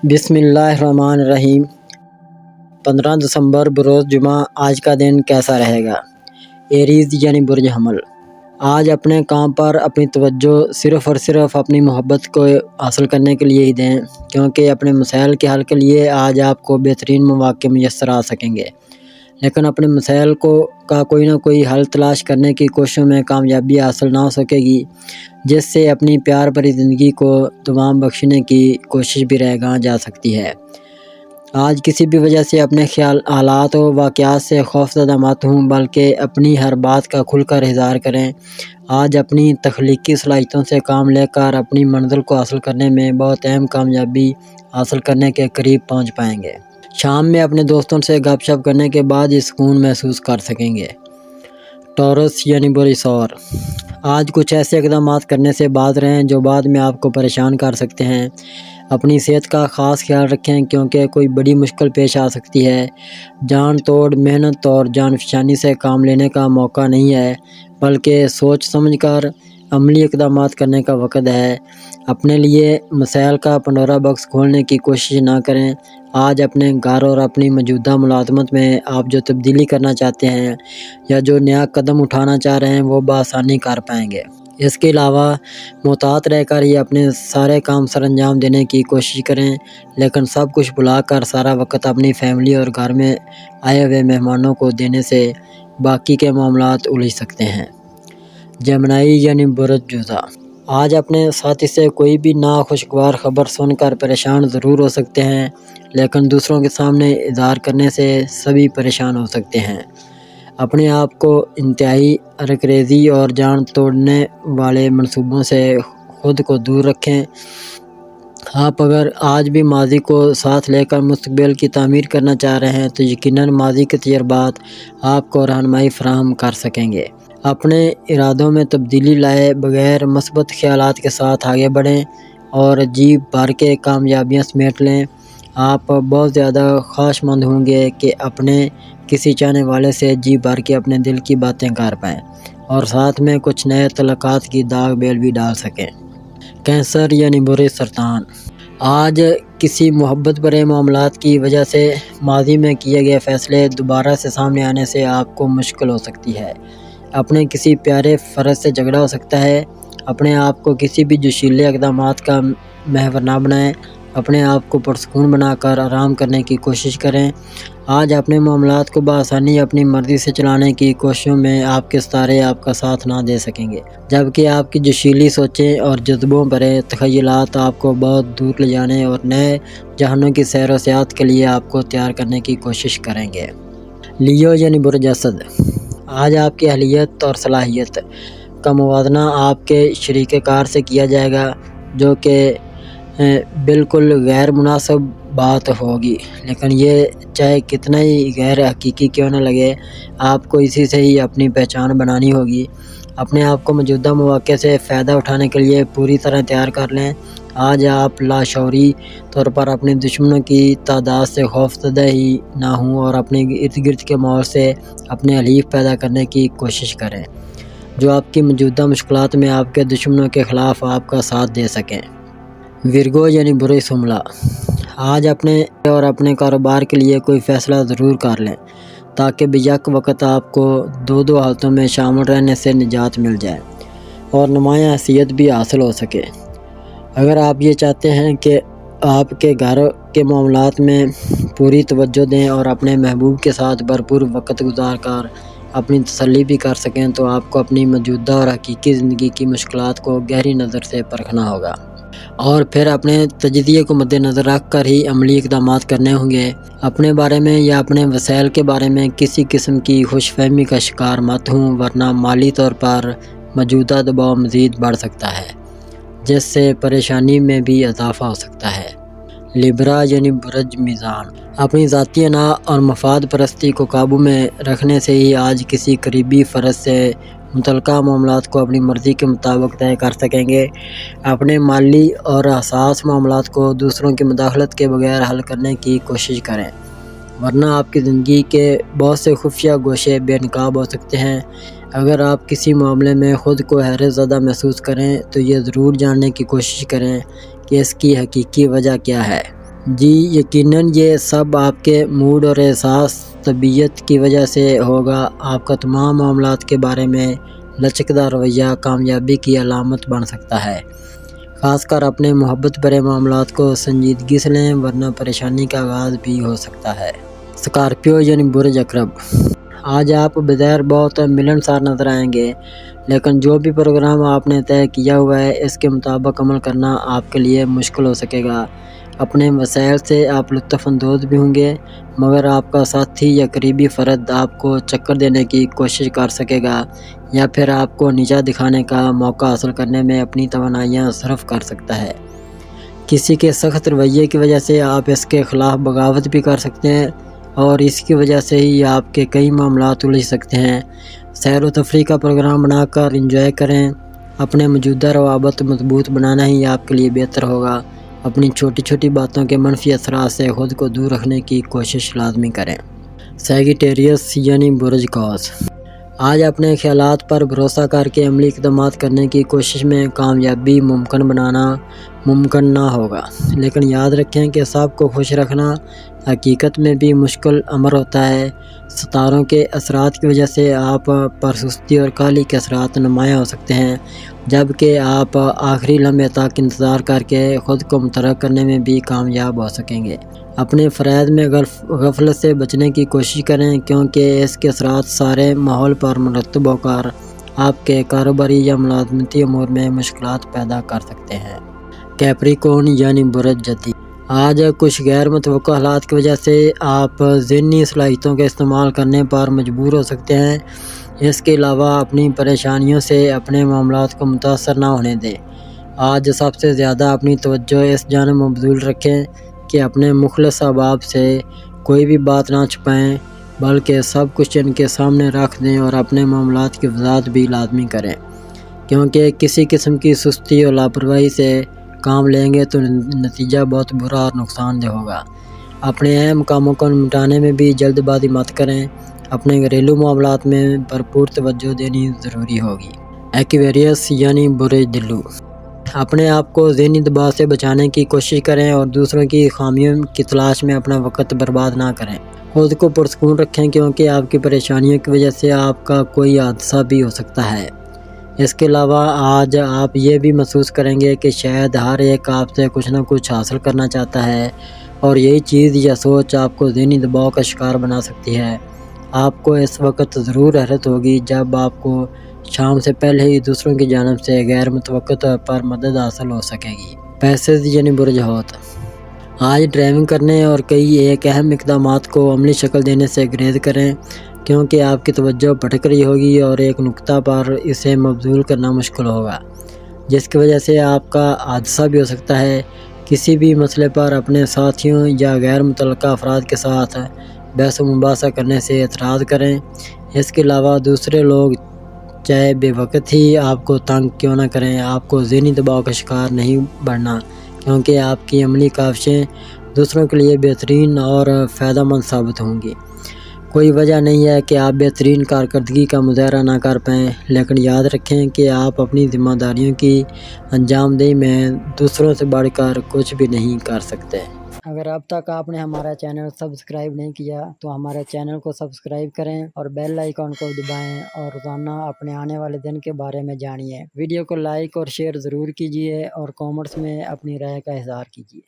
بسم اللہ الرحمن الرحیم۔ 15 دسمبر بروز جمعہ آج کا دن کیسا رہے گا؟ ایریز یعنی برج حمل، آج اپنے کام پر اپنی توجہ صرف اور صرف اپنی محبت کو حاصل کرنے کے لیے ہی دیں، کیونکہ اپنے مسائل کے حل کے لیے آج آپ کو بہترین مواقع میسر آ سکیں گے، لیکن اپنے مسائل کا کوئی نہ کوئی حل تلاش کرنے کی کوششوں میں کامیابی حاصل نہ ہو سکے گی، جس سے اپنی پیار بھری زندگی کو دوام بخشنے کی کوشش بھی رہ گاں جا سکتی ہے۔ آج کسی بھی وجہ سے اپنے حالات و واقعات سے خوفزدہ مت ہوں، بلکہ اپنی ہر بات کا کھل کر اظہار کریں۔ آج اپنی تخلیقی صلاحیتوں سے کام لے کر اپنی منزل کو حاصل کرنے میں بہت اہم کامیابی حاصل کرنے کے قریب پہنچ پائیں گے۔ شام میں اپنے دوستوں سے گپ شپ کرنے کے بعد یہ سکون محسوس کر سکیں گے۔ ٹورس یعنی برج ثور، آج کچھ ایسے اقدامات کرنے سے باز رہیں جو بعد میں آپ کو پریشان کر سکتے ہیں۔ اپنی صحت کا خاص خیال رکھیں، کیونکہ کوئی بڑی مشکل پیش آ سکتی ہے۔ جان توڑ محنت اور جان فشانی سے کام لینے کا موقع نہیں ہے، بلکہ سوچ سمجھ کر عملی اقدامات کرنے کا وقت ہے۔ اپنے لیے مسائل کا پنڈورا باکس کھولنے کی کوشش نہ کریں۔ آج اپنے گھر اور اپنی موجودہ ملازمت میں آپ جو تبدیلی کرنا چاہتے ہیں یا جو نیا قدم اٹھانا چاہ رہے ہیں وہ بآسانی کر پائیں گے۔ اس کے علاوہ محتاط رہ کر ہی اپنے سارے کام سر انجام دینے کی کوشش کریں، لیکن سب کچھ بھلا کر سارا وقت اپنی فیملی اور گھر میں آئے ہوئے مہمانوں کو دینے سے باقی کے معاملات الجھ سکتے ہیں۔ جیمنائی یعنی برج جوزا، آج اپنے ساتھی سے کوئی بھی ناخوشگوار خبر سن کر پریشان ضرور ہو سکتے ہیں، لیکن دوسروں کے سامنے اظہار کرنے سے سبھی پریشان ہو سکتے ہیں۔ اپنے آپ کو انتہائی رکریزی اور جان توڑنے والے منصوبوں سے خود کو دور رکھیں۔ آپ اگر آج بھی ماضی کو ساتھ لے کر مستقبل کی تعمیر کرنا چاہ رہے ہیں تو یقیناً ماضی کے تجربات آپ کو رہنمائی فراہم کر سکیں گے۔ اپنے ارادوں میں تبدیلی لائے بغیر مثبت خیالات کے ساتھ آگے بڑھیں اور جی بھر کے کامیابیاں سمیٹ لیں۔ آپ بہت زیادہ خواہشمند ہوں گے کہ اپنے کسی چاہنے والے سے جی بھر کے اپنے دل کی باتیں کر پائیں اور ساتھ میں کچھ نئے تعلقات کی داغ بیل بھی ڈال سکیں۔ کینسر یعنی برج سرطان، آج کسی محبت بھرے معاملات کی وجہ سے ماضی میں کیے گئے فیصلے دوبارہ سے سامنے آنے سے آپ کو مشکل ہو سکتی ہے۔ اپنے کسی پیارے فرد سے جھگڑا ہو سکتا ہے۔ اپنے آپ کو کسی بھی جوشیلے اقدامات کا محور نہ بنائیں۔ اپنے آپ کو پرسکون بنا کر آرام کرنے کی کوشش کریں۔ آج اپنے معاملات کو بآسانی اپنی مرضی سے چلانے کی کوششوں میں آپ کے ستارے آپ کا ساتھ نہ دے سکیں گے، جبکہ آپ کی جوشیلی سوچیں اور جذبوں بھرے تخیلات آپ کو بہت دور لے جانے اور نئے جہانوں کی سیر و سیاحت کے لیے آپ کو تیار کرنے کی کوشش کریں گے۔ لیو یعنی برج اسد، آج آپ کی اہلیت اور صلاحیت کا موازنہ آپ کے شریک کار سے کیا جائے گا، جو کہ بالکل غیر مناسب بات ہوگی، لیکن یہ چاہے کتنا ہی غیر حقیقی کیوں نہ لگے، آپ کو اسی سے ہی اپنی پہچان بنانی ہوگی۔ اپنے آپ کو موجودہ مواقع سے فائدہ اٹھانے کے لیے پوری طرح تیار کر لیں۔ آج آپ لاشعوری طور پر اپنے دشمنوں کی تعداد سے خوفزدہ ہی نہ ہوں اور اپنے ارد گرد کے ماحول سے اپنے حلیف پیدا کرنے کی کوشش کریں جو آپ کی موجودہ مشکلات میں آپ کے دشمنوں کے خلاف آپ کا ساتھ دے سکیں۔ ورگو یعنی برج شملہ، آج اپنے اور اپنے کاروبار کے لیے کوئی فیصلہ ضرور کر لیں تاکہ بیک وقت آپ کو دو حالتوں میں شامل رہنے سے نجات مل جائے اور نمایاں حیثیت بھی حاصل ہو سکے۔ اگر آپ یہ چاہتے ہیں کہ آپ کے گھر کے معاملات میں پوری توجہ دیں اور اپنے محبوب کے ساتھ بھرپور وقت گزار کر اپنی تسلی بھی کر سکیں تو آپ کو اپنی موجودہ اور حقیقی زندگی کی مشکلات کو گہری نظر سے پرکھنا ہوگا اور پھر اپنے تجزیے کو مد نظر رکھ کر ہی عملی اقدامات کرنے ہوں گے۔ اپنے بارے میں یا اپنے وسائل کے بارے میں کسی قسم کی خوش فہمی کا شکار مت ہوں، ورنہ مالی طور پر موجودہ دباؤ مزید بڑھ سکتا ہے، جس سے پریشانی میں بھی اضافہ ہو سکتا ہے۔ لیبرا یعنی برج میزان، اپنی ذاتی انا اور مفاد پرستی کو قابو میں رکھنے سے ہی آج کسی قریبی فرد سے متعلقہ معاملات کو اپنی مرضی کے مطابق طے کر سکیں گے۔ اپنے مالی اور حساس معاملات کو دوسروں کی مداخلت کے بغیر حل کرنے کی کوشش کریں، ورنہ آپ کی زندگی کے بہت سے خفیہ گوشے بے نقاب ہو سکتے ہیں۔ اگر آپ کسی معاملے میں خود کو حیرت زدہ محسوس کریں تو یہ ضرور جاننے کی کوشش کریں کہ اس کی حقیقی وجہ کیا ہے۔ جی یقیناً یہ سب آپ کے موڈ اور احساس طبیعت کی وجہ سے ہوگا۔ آپ کا تمام معاملات کے بارے میں لچکدار رویہ کامیابی کی علامت بن سکتا ہے۔ خاص کر اپنے محبت بھرے معاملات کو سنجیدگی سے لیں ورنہ پریشانی کا آغاز بھی ہو سکتا ہے۔ اسکارپیو یعنی برج عقرب، آج آپ بظاہر بہت ملنسار نظر آئیں گے، لیکن جو بھی پروگرام آپ نے طے کیا ہوا ہے اس کے مطابق عمل کرنا آپ کے لیے مشکل ہو سکے گا۔ اپنے وسائل سے آپ لطف اندوز بھی ہوں گے، مگر آپ کا ساتھی یا قریبی فرد آپ کو چکر دینے کی کوشش کر سکے گا یا پھر آپ کو نیچا دکھانے کا موقع حاصل کرنے میں اپنی توانائیاں صرف کر سکتا ہے۔ کسی کے سخت رویے کی وجہ سے آپ اس کے خلاف بغاوت بھی کر سکتے ہیں اور اس کی وجہ سے ہی آپ کے کئی معاملات الجھ سکتے ہیں۔ سیر و تفریح کا پروگرام بنا کر انجوائے کریں۔ اپنے موجودہ روابط مضبوط بنانا ہی آپ کے لیے بہتر ہوگا۔ اپنی چھوٹی چھوٹی باتوں کے منفی اثرات سے خود کو دور رکھنے کی کوشش لازمی کریں۔ سیگیٹیریس یعنی برج قوس، آج اپنے خیالات پر بھروسہ کر کے عملی اقدامات کرنے کی کوشش میں کامیابی ممکن بنانا ممکن نہ ہوگا، لیکن یاد رکھیں کہ سب کو خوش رکھنا حقیقت میں بھی مشکل امر ہوتا ہے۔ ستاروں کے اثرات کی وجہ سے آپ پر سستی اور کاہلی کے اثرات نمایاں ہو سکتے ہیں، جبکہ آپ آخری لمحے تک انتظار کر کے خود کو متحرک کرنے میں بھی کامیاب ہو سکیں گے۔ اپنے فرائض میں غفلت سے بچنے کی کوشش کریں کیونکہ اس کے اثرات سارے ماحول پر مرتب ہو کر آپ کے کاروباری یا ملازمتی امور میں مشکلات پیدا کر سکتے ہیں۔ کیپریکون یعنی برج جدی، آج کچھ غیر متوقع حالات کی وجہ سے آپ ذہنی صلاحیتوں کے استعمال کرنے پر مجبور ہو سکتے ہیں۔ اس کے علاوہ اپنی پریشانیوں سے اپنے معاملات کو متاثر نہ ہونے دیں۔ آج سب سے زیادہ اپنی توجہ اس جانب مبذول رکھیں کہ اپنے مخلص احباب سے کوئی بھی بات نہ چھپائیں، بلکہ سب کچھ ان کے سامنے رکھ دیں اور اپنے معاملات کی وضاحت بھی لازمی کریں، کیونکہ کسی قسم کی سستی اور لاپرواہی سے کام لیں گے تو نتیجہ بہت برا اور نقصان دہ ہوگا۔ اپنے اہم کاموں کو نمٹانے میں بھی جلد بازی مت کریں۔ اپنے گھریلو معاملات میں بھرپور توجہ دینی ضروری ہوگی۔ ایکویریس یعنی برج دلو، اپنے آپ کو ذہنی دباؤ سے بچانے کی کوشش کریں اور دوسروں کی خامیوں کی تلاش میں اپنا وقت برباد نہ کریں۔ خود کو پرسکون رکھیں کیونکہ آپ کی پریشانیوں کی وجہ سے آپ کا کوئی حادثہ بھی ہو سکتا ہے۔ اس کے علاوہ آج آپ یہ بھی محسوس کریں گے کہ شاید ہر ایک آپ سے کچھ نہ کچھ حاصل کرنا چاہتا ہے اور یہی چیز یا سوچ آپ کو ذہنی دباؤ کا شکار بنا سکتی ہے۔ آپ کو اس وقت ضرور حیرت ہوگی جب آپ کو شام سے پہلے ہی دوسروں کی جانب سے غیر متوقع طور پر مدد حاصل ہو سکے گی۔ پیسز یعنی برج حوت، آج ڈرائیونگ کرنے اور کئی ایک اہم اقدامات کو عملی شکل دینے سے گریز کریں کیونکہ آپ کی توجہ بھٹک رہی ہوگی اور ایک نقطہ پر اسے مبذول کرنا مشکل ہوگا، جس کی وجہ سے آپ کا حادثہ بھی ہو سکتا ہے۔ کسی بھی مسئلے پر اپنے ساتھیوں یا غیر متعلقہ افراد کے ساتھ بحث و مباحثہ کرنے سے اعتراض کریں۔ اس کے علاوہ دوسرے لوگ چاہے بے وقت ہی آپ کو تنگ کیوں نہ کریں، آپ کو ذہنی دباؤ کا شکار نہیں بننا کیونکہ آپ کی عملی کاوشیں دوسروں کے لیے بہترین اور فائدہ مند ثابت ہوں گی۔ کوئی وجہ نہیں ہے کہ آپ بہترین کارکردگی کا مظاہرہ نہ کر پائیں، لیکن یاد رکھیں کہ آپ اپنی ذمہ داریوں کی انجام دہی میں دوسروں سے بڑھ کر کچھ بھی نہیں کر سکتے۔ اگر اب تک آپ نے ہمارا چینل سبسکرائب نہیں کیا تو ہمارے چینل کو سبسکرائب کریں اور بیل آئیکن کو دبائیں اور روزانہ اپنے آنے والے دن کے بارے میں جانیے۔ ویڈیو کو لائک اور شیئر ضرور کیجیے اور کامنٹس میں اپنی رائے کا اظہار کیجیے۔